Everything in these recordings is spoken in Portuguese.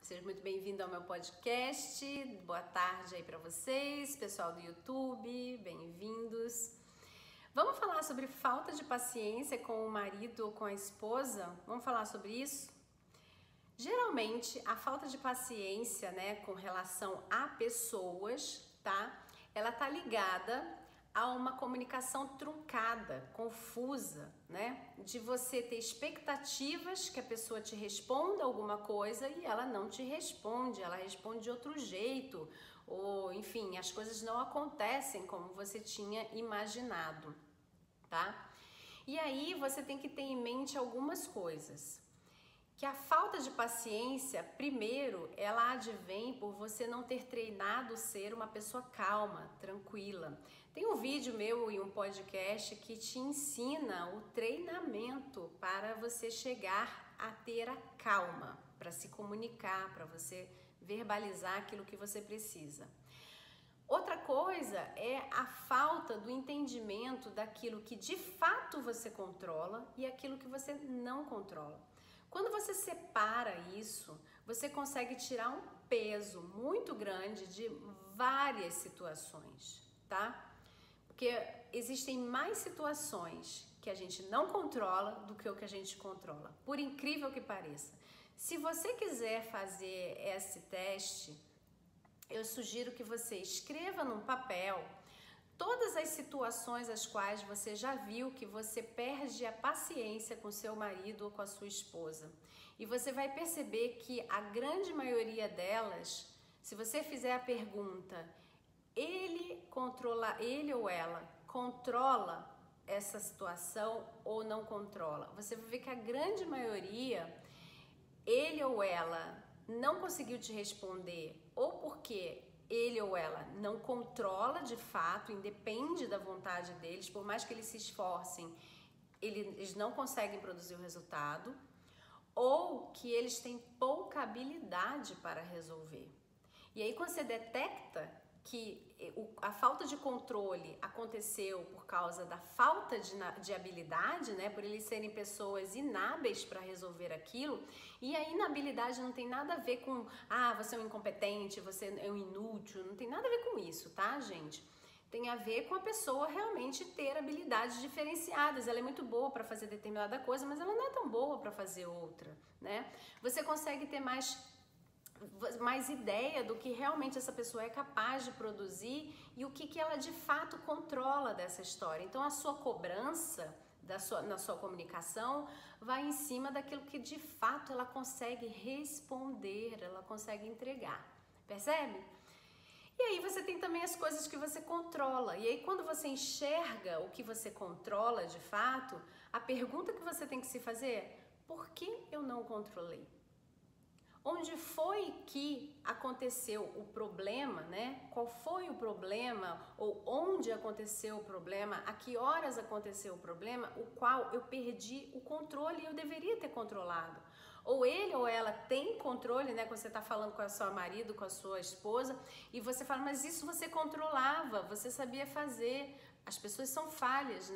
Seja muito bem-vindo ao meu podcast. Boa tarde aí para vocês, pessoal do YouTube, bem-vindos. Vamos falar sobre falta de paciência com o marido ou com a esposa? Vamos falar sobre isso? Geralmente, a falta de paciência, com relação a pessoas, ela tá ligada a uma comunicação truncada, confusa, de você ter expectativas que a pessoa te responda alguma coisa e ela não te responde, ela responde de outro jeito, ou enfim, as coisas não acontecem como você tinha imaginado, tá? E aí você tem que ter em mente algumas coisas. Que a falta de paciência, primeiro, ela advém por você não ter treinado ser uma pessoa calma, tranquila. Tem um vídeo meu e um podcast que te ensina o treinamento para você chegar a ter a calma, para se comunicar, para você verbalizar aquilo que você precisa. Outra coisa é a falta do entendimento daquilo que de fato você controla e aquilo que você não controla. Quando você separa isso, você consegue tirar um peso muito grande de várias situações, tá? Porque existem mais situações que a gente não controla do que o que a gente controla, por incrível que pareça. Se você quiser fazer esse teste, eu sugiro que você escreva num papel todas as situações as quais você já viu que você perde a paciência com seu marido ou com a sua esposa. E você vai perceber que a grande maioria delas, se você fizer a pergunta, ele ou ela controla essa situação ou não controla? Você vai ver que a grande maioria, ele ou ela não conseguiu te responder, ou porque ele ou ela não controla de fato, independe da vontade deles, por mais que eles se esforcem, eles não conseguem produzir o resultado, ou que eles têm pouca habilidade para resolver. E aí quando você detecta que a falta de controle aconteceu por causa da falta de habilidade, por eles serem pessoas inábeis para resolver aquilo, e a inabilidade não tem nada a ver com, você é um incompetente, você é um inútil, não tem nada a ver com isso, tá, gente? Tem a ver com a pessoa realmente ter habilidades diferenciadas. Ela é muito boa para fazer determinada coisa, mas ela não é tão boa para fazer outra, Você consegue ter mais ideia do que realmente essa pessoa é capaz de produzir e o que ela de fato controla dessa história. Então a sua cobrança na sua comunicação vai em cima daquilo que de fato ela consegue responder, ela consegue entregar, percebe? E aí você tem também as coisas que você controla. E aí quando você enxerga o que você controla de fato, a pergunta que você tem que se fazer é: por que eu não controlei? Onde foi que aconteceu o problema, Qual foi o problema ou onde aconteceu o problema, a que horas aconteceu o problema, o qual eu perdi o controle e eu deveria ter controlado. Ou ele ou ela tem controle, Quando você está falando com o seu marido, com a sua esposa, e você fala, mas isso você controlava, você sabia fazer. As pessoas são falhas,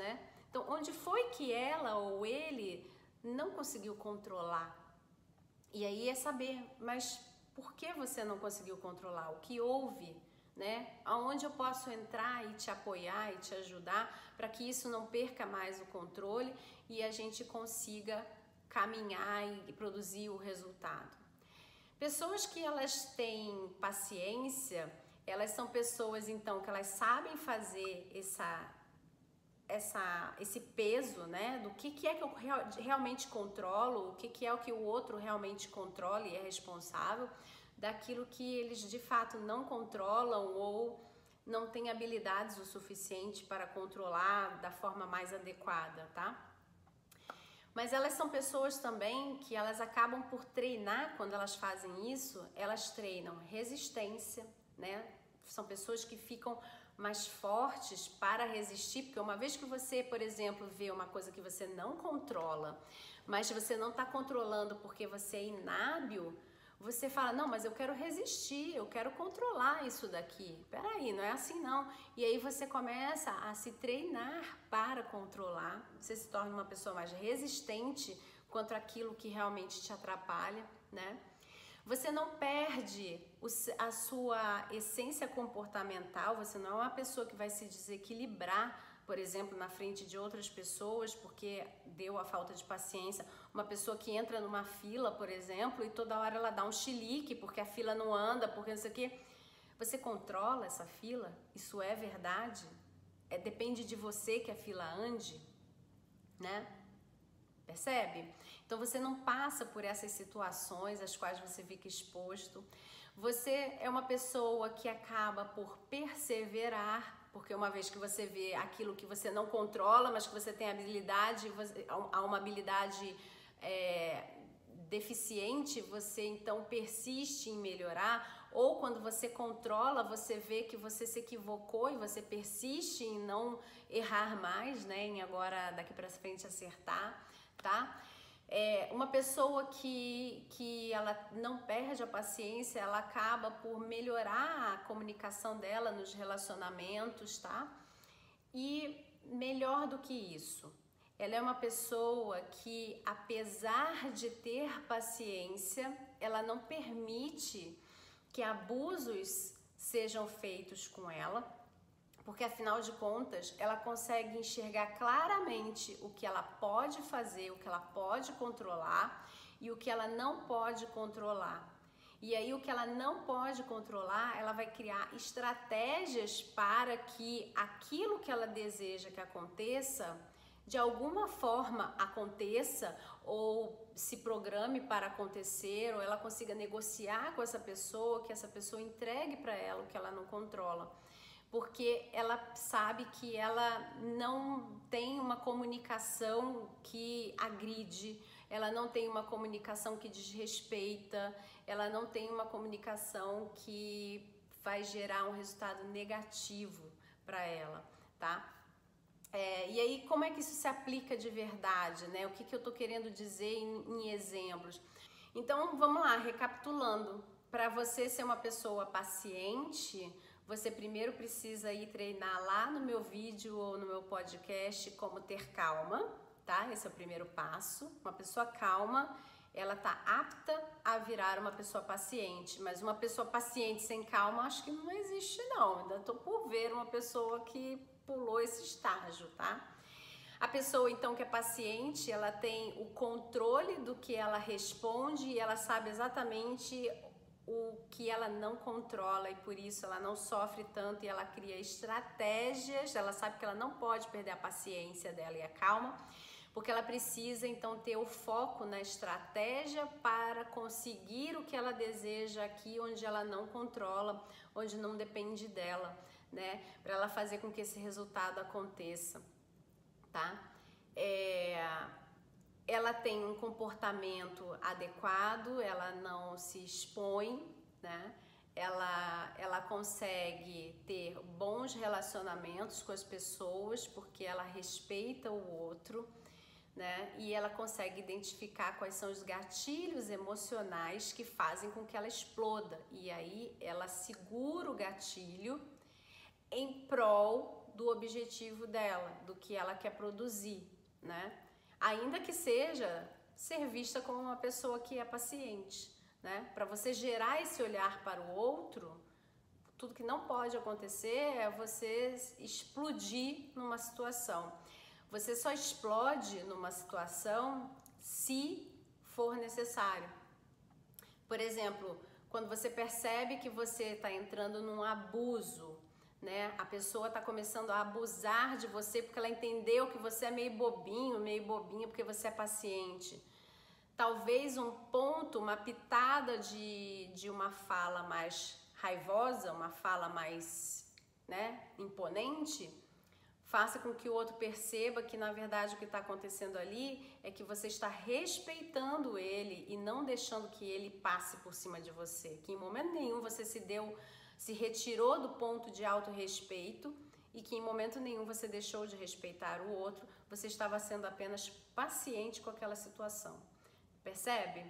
Então, onde foi que ela ou ele não conseguiu controlar? E aí é saber, mas por que você não conseguiu controlar? O que houve, Aonde eu posso entrar e te apoiar e te ajudar para que isso não perca mais o controle e a gente consiga caminhar e produzir o resultado. Pessoas que elas têm paciência, elas são pessoas então que elas sabem fazer esse peso, do que é que eu realmente controlo, o que é o que o outro realmente controla e é responsável, daquilo que eles de fato não controlam ou não têm habilidades o suficiente para controlar da forma mais adequada, tá? Mas elas são pessoas também que elas acabam por treinar, quando elas fazem isso, elas treinam resistência, São pessoas que ficam mais fortes para resistir, porque uma vez que você, por exemplo, vê uma coisa que você não controla, mas você não está controlando porque você é inábil, você fala, não, mas eu quero resistir, eu quero controlar isso daqui. Peraí, não é assim não. E aí você começa a se treinar para controlar, você se torna uma pessoa mais resistente contra aquilo que realmente te atrapalha, Você não perde a sua essência comportamental, você não é uma pessoa que vai se desequilibrar, por exemplo, na frente de outras pessoas, porque deu a falta de paciência. Uma pessoa que entra numa fila, por exemplo, e toda hora ela dá um chilique, porque a fila não anda, porque não sei o quê. Você controla essa fila? Isso é verdade? Depende de você que a fila ande, né? Percebe? Então você não passa por essas situações às quais você fica exposto. Você é uma pessoa que acaba por perseverar, porque uma vez que você vê aquilo que você não controla, mas que você tem habilidade, há uma habilidade deficiente, você então persiste em melhorar. Ou quando você controla, você vê que você se equivocou e você persiste em não errar mais, né? Em agora daqui para frente acertar, tá? Uma pessoa que ela não perde a paciência, ela acaba por melhorar a comunicação dela nos relacionamentos, tá? E melhor do que isso, ela é uma pessoa que, apesar de ter paciência, ela não permite que abusos sejam feitos com ela, porque afinal de contas ela consegue enxergar claramente o que ela pode fazer, o que ela pode controlar e o que ela não pode controlar. E aí o que ela não pode controlar, ela vai criar estratégias para que aquilo que ela deseja que aconteça, de alguma forma aconteça, ou se programe para acontecer, ou ela consiga negociar com essa pessoa, que essa pessoa entregue para ela o que ela não controla. Porque ela sabe que ela não tem uma comunicação que agride, ela não tem uma comunicação que desrespeita, ela não tem uma comunicação que vai gerar um resultado negativo para ela, tá? E aí, como é que isso se aplica de verdade, né? O que eu tô querendo dizer em exemplos? Então, vamos lá, recapitulando. Para você ser uma pessoa paciente, você primeiro precisa ir treinar lá no meu vídeo ou no meu podcast como ter calma, tá? Esse é o primeiro passo. Uma pessoa calma, ela tá apta a virar uma pessoa paciente, mas uma pessoa paciente sem calma, acho que não existe não. Ainda tô por ver uma pessoa que pulou esse estágio, tá? A pessoa, então, que é paciente, ela tem o controle do que ela responde e ela sabe exatamente o que ela não controla e por isso ela não sofre tanto e ela cria estratégias, ela sabe que ela não pode perder a paciência dela e a calma, porque ela precisa então ter o foco na estratégia para conseguir o que ela deseja aqui onde ela não controla, onde não depende dela, né? Para ela fazer com que esse resultado aconteça, tá? Ela tem um comportamento adequado, ela não se expõe, né? Ela consegue ter bons relacionamentos com as pessoas porque ela respeita o outro, né? E ela consegue identificar quais são os gatilhos emocionais que fazem com que ela exploda. E aí ela segura o gatilho em prol do objetivo dela, do que ela quer produzir, né? Ainda que seja ser vista como uma pessoa que é paciente, né? Para você gerar esse olhar para o outro, tudo que não pode acontecer é você explodir numa situação. Você só explode numa situação se for necessário. Por exemplo, quando você percebe que você está entrando num abuso, né? A pessoa está começando a abusar de você porque ela entendeu que você é meio bobinho, meio bobinha porque você é paciente. Talvez um ponto, uma pitada de uma fala mais raivosa, uma fala mais, né, imponente, faça com que o outro perceba que na verdade o que está acontecendo ali é que você está respeitando ele e não deixando que ele passe por cima de você, que em momento nenhum você se retirou do ponto de autorrespeito e que em momento nenhum você deixou de respeitar o outro, você estava sendo apenas paciente com aquela situação. Percebe?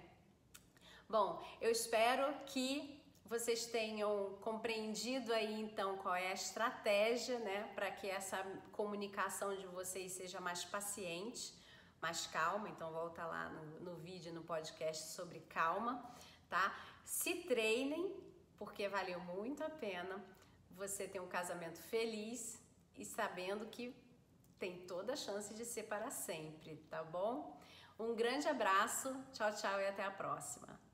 Bom, eu espero que vocês tenham compreendido aí então qual é a estratégia, né, para que essa comunicação de vocês seja mais paciente, mais calma. Então volta lá no vídeo, no podcast sobre calma, tá? Se treinem, porque valeu muito a pena você ter um casamento feliz e sabendo que tem toda a chance de ser para sempre, tá bom? Um grande abraço, tchau, tchau e até a próxima!